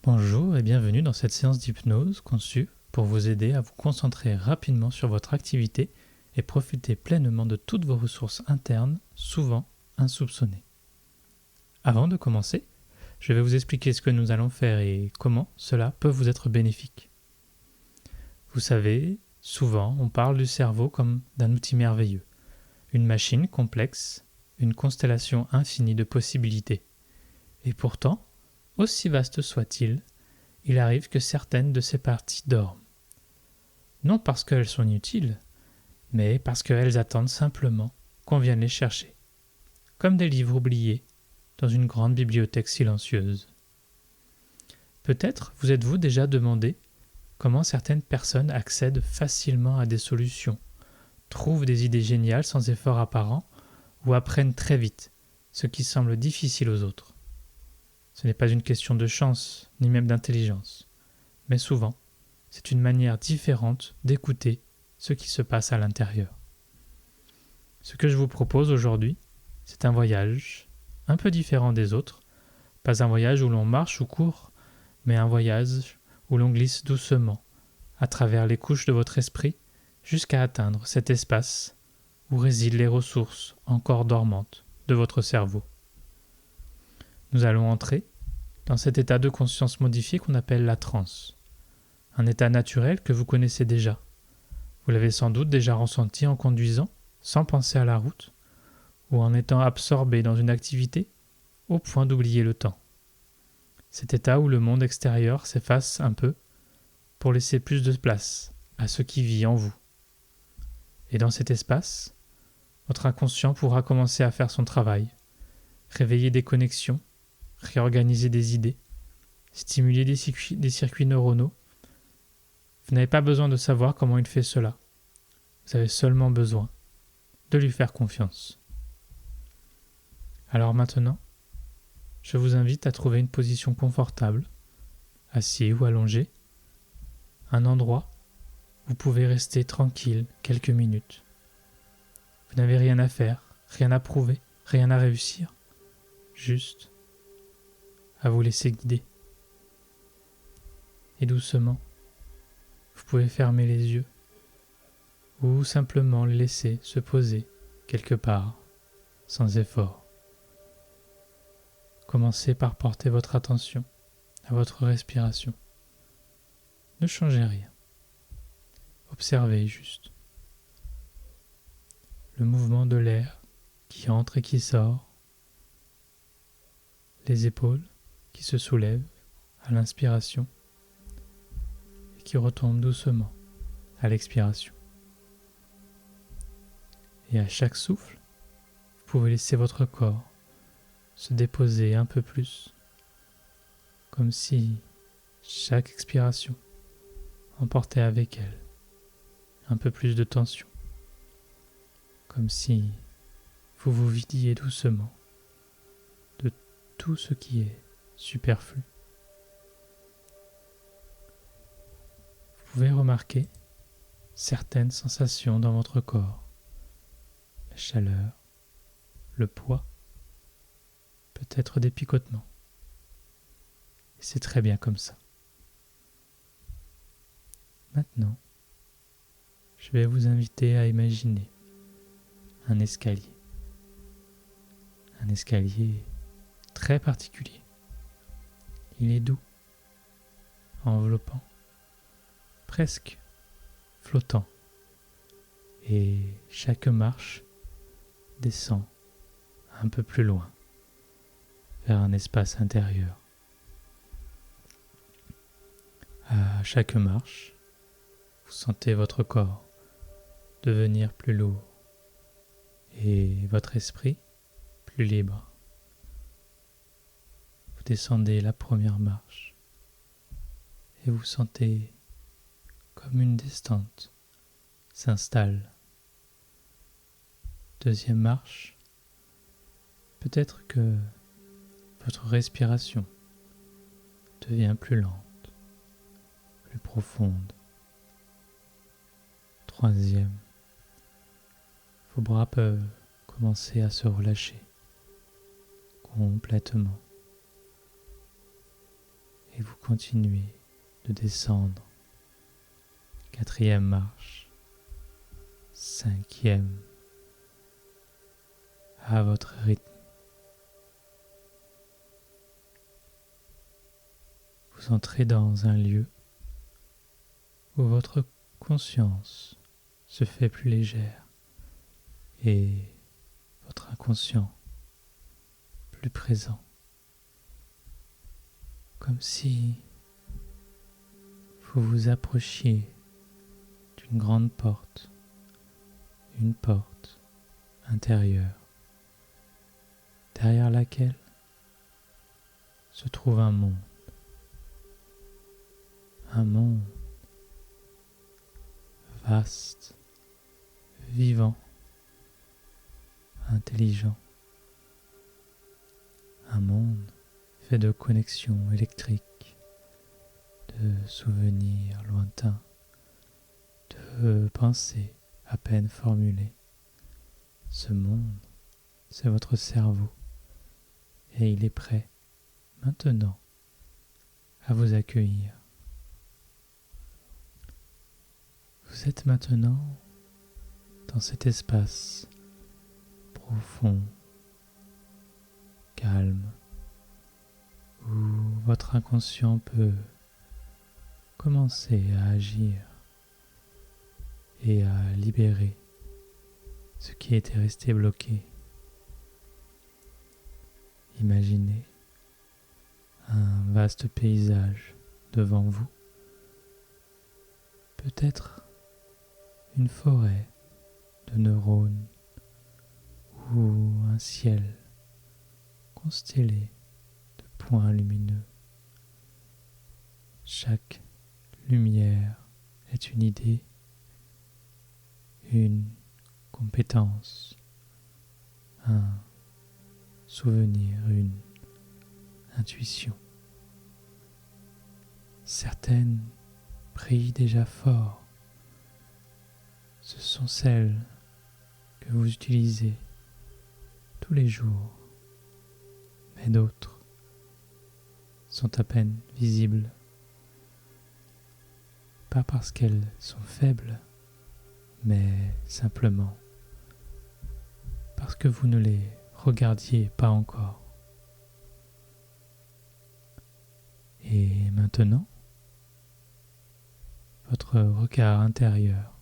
Bonjour et bienvenue dans cette séance d'hypnose conçue pour vous aider à vous concentrer rapidement sur votre activité et profiter pleinement de toutes vos ressources internes, souvent insoupçonnées. Avant de commencer, je vais vous expliquer ce que nous allons faire et comment cela peut vous être bénéfique. Vous savez, souvent on parle du cerveau comme d'un outil merveilleux, une machine complexe, une constellation infinie de possibilités. Et pourtant, aussi vaste soit-il, il arrive que certaines de ces parties dorment. Non parce qu'elles sont inutiles, mais parce qu'elles attendent simplement qu'on vienne les chercher, comme des livres oubliés dans une grande bibliothèque silencieuse. Peut-être vous êtes-vous déjà demandé comment certaines personnes accèdent facilement à des solutions, trouvent des idées géniales sans effort apparent ou apprennent très vite ce qui semble difficile aux autres. Ce n'est pas une question de chance, ni même d'intelligence, mais souvent, c'est une manière différente d'écouter ce qui se passe à l'intérieur. Ce que je vous propose aujourd'hui, c'est un voyage un peu différent des autres, pas un voyage où l'on marche ou court, mais un voyage où l'on glisse doucement à travers les couches de votre esprit jusqu'à atteindre cet espace où résident les ressources encore dormantes de votre cerveau. Nous allons entrer dans cet état de conscience modifié qu'on appelle la transe. Un état naturel que vous connaissez déjà. Vous l'avez sans doute déjà ressenti en conduisant, sans penser à la route, ou en étant absorbé dans une activité au point d'oublier le temps. Cet état où le monde extérieur s'efface un peu pour laisser plus de place à ce qui vit en vous. Et dans cet espace, votre inconscient pourra commencer à faire son travail, réveiller des connexions, réorganiser des idées, stimuler des circuits neuronaux. Vous n'avez pas besoin de savoir comment il fait cela. Vous avez seulement besoin de lui faire confiance. Alors maintenant, je vous invite à trouver une position confortable, assis ou allongé, un endroit où vous pouvez rester tranquille quelques minutes. Vous n'avez rien à faire, rien à prouver, rien à réussir, juste à vous laisser guider. Et doucement, vous pouvez fermer les yeux ou simplement les laisser se poser quelque part, sans effort. Commencez par porter votre attention à votre respiration. Ne changez rien. Observez juste le mouvement de l'air qui entre et qui sort, les épaules qui se soulèvent à l'inspiration et qui retombent doucement à l'expiration. Et à chaque souffle, vous pouvez laisser votre corps se déposer un peu plus, comme si chaque expiration emportait avec elle un peu plus de tension, comme si vous vous vidiez doucement de tout ce qui est superflu. Vous pouvez remarquer certaines sensations dans votre corps, la chaleur, le poids, peut-être des picotements. Et c'est très bien comme ça. Maintenant, je vais vous inviter à imaginer un escalier. Un escalier très particulier. Il est doux, enveloppant, presque flottant. Et chaque marche descend un peu plus loin, vers un espace intérieur. À chaque marche, vous sentez votre corps devenir plus lourd et votre esprit plus libre. Vous descendez la première marche et vous sentez comme une descente s'installe. Deuxième marche, peut-être que votre respiration devient plus lente, plus profonde. Troisième, vos bras peuvent commencer à se relâcher complètement. Et vous continuez de descendre. 4e marche, 5e, à votre rythme. Vous entrez dans un lieu où votre conscience se fait plus légère et votre inconscient plus présent. Comme si vous vous approchiez d'une grande porte, une porte intérieure, derrière laquelle se trouve un monde vaste, vivant, intelligent, un monde fait de connexions électriques, de souvenirs lointains, de pensées à peine formulées. Ce monde, c'est votre cerveau et il est prêt, maintenant, à vous accueillir. Vous êtes maintenant dans cet espace profond, calme, où votre inconscient peut commencer à agir et à libérer ce qui était resté bloqué. Imaginez un vaste paysage devant vous, peut-être une forêt de neurones ou un ciel constellé de points lumineux. Chaque lumière est une idée, une compétence, un souvenir, une intuition. Certaines brillent déjà fort. Ce sont celles que vous utilisez tous les jours, mais d'autres sont à peine visibles. Pas parce qu'elles sont faibles, mais simplement parce que vous ne les regardiez pas encore. Et maintenant, votre regard intérieur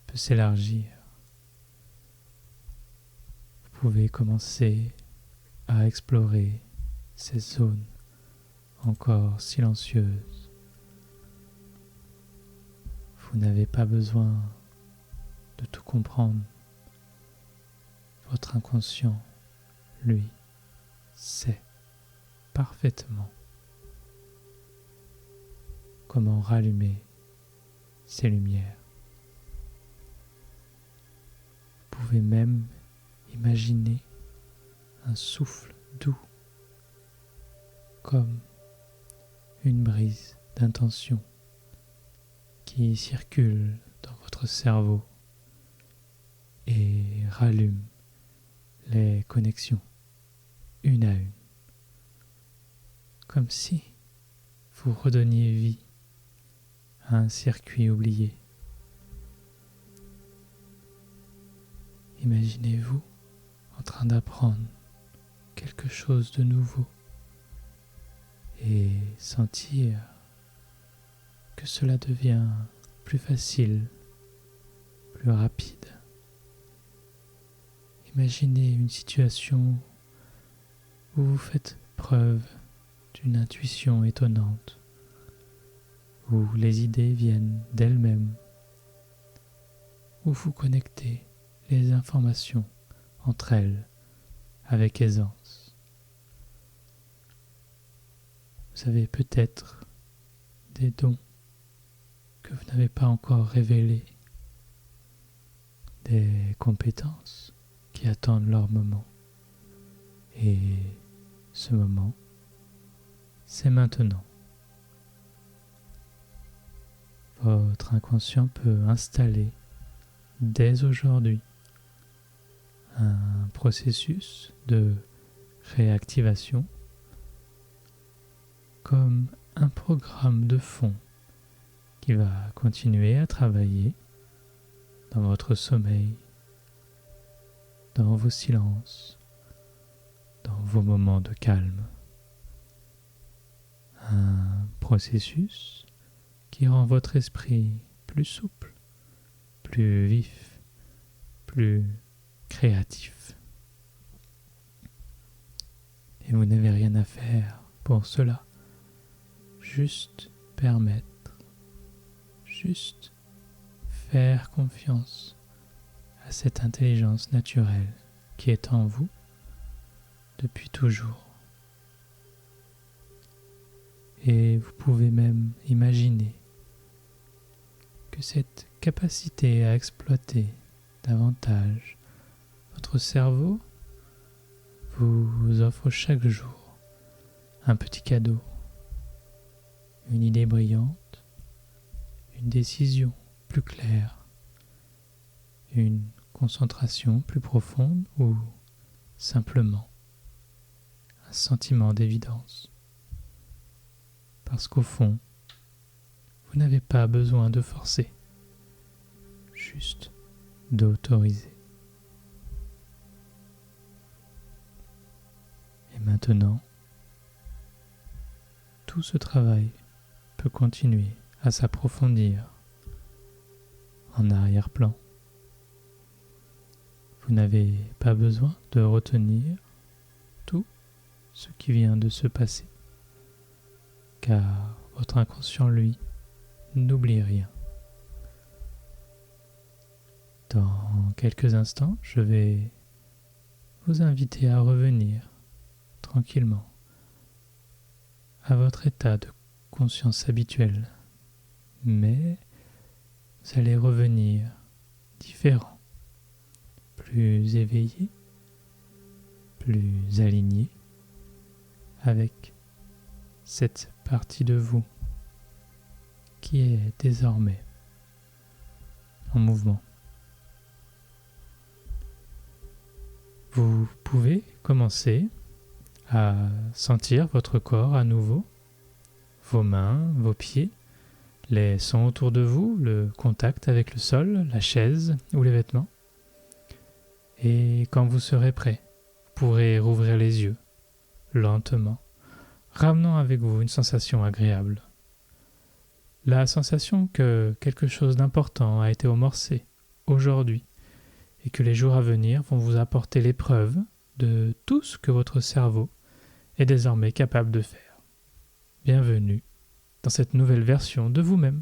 peut s'élargir. Vous pouvez commencer à explorer ces zones encore silencieuses. Vous n'avez pas besoin de tout comprendre. Votre inconscient, lui, sait parfaitement comment rallumer ces lumières. Vous pouvez même imaginer un souffle doux, comme une brise d'intention qui circule dans votre cerveau et rallume les connexions une à une, comme si vous redonniez vie à un circuit oublié. Imaginez-vous en train d'apprendre quelque chose de nouveau et sentir que cela devient plus facile, plus rapide. Imaginez une situation où vous faites preuve d'une intuition étonnante, où les idées viennent d'elles-mêmes, où vous connectez les informations entre elles avec aisance. Vous avez peut-être des dons que vous n'avez pas encore révélés, des compétences qui attendent leur moment. Et ce moment, c'est maintenant. Votre inconscient peut installer dès aujourd'hui un processus de réactivation comme un programme de fond qui va continuer à travailler dans votre sommeil, dans vos silences, dans vos moments de calme. Un processus qui rend votre esprit plus souple, plus vif, plus créatif. Et vous n'avez rien à faire pour cela. Juste permettre, juste faire confiance à cette intelligence naturelle qui est en vous depuis toujours. Et vous pouvez même imaginer que cette capacité à exploiter davantage votre cerveau vous offre chaque jour un petit cadeau, une idée brillante, une décision plus claire, une concentration plus profonde ou simplement un sentiment d'évidence. Parce qu'au fond, vous n'avez pas besoin de forcer, juste d'autoriser. Et maintenant, tout ce travail peut continuer à s'approfondir en arrière-plan. Vous n'avez pas besoin de retenir tout ce qui vient de se passer, car votre inconscient, lui, n'oublie rien. Dans quelques instants, je vais vous inviter à revenir tranquillement à votre état de conscience habituel, mais vous allez revenir différent, plus éveillé, plus aligné avec cette partie de vous qui est désormais en mouvement. Vous pouvez commencer à sentir votre corps à nouveau, vos mains, vos pieds, les sons autour de vous, le contact avec le sol, la chaise ou les vêtements. Et quand vous serez prêt, vous pourrez rouvrir les yeux, lentement, ramenant avec vous une sensation agréable. La sensation que quelque chose d'important a été amorcé aujourd'hui et que les jours à venir vont vous apporter les preuves de tout ce que votre cerveau est désormais capable de faire. Bienvenue dans cette nouvelle version de vous-même.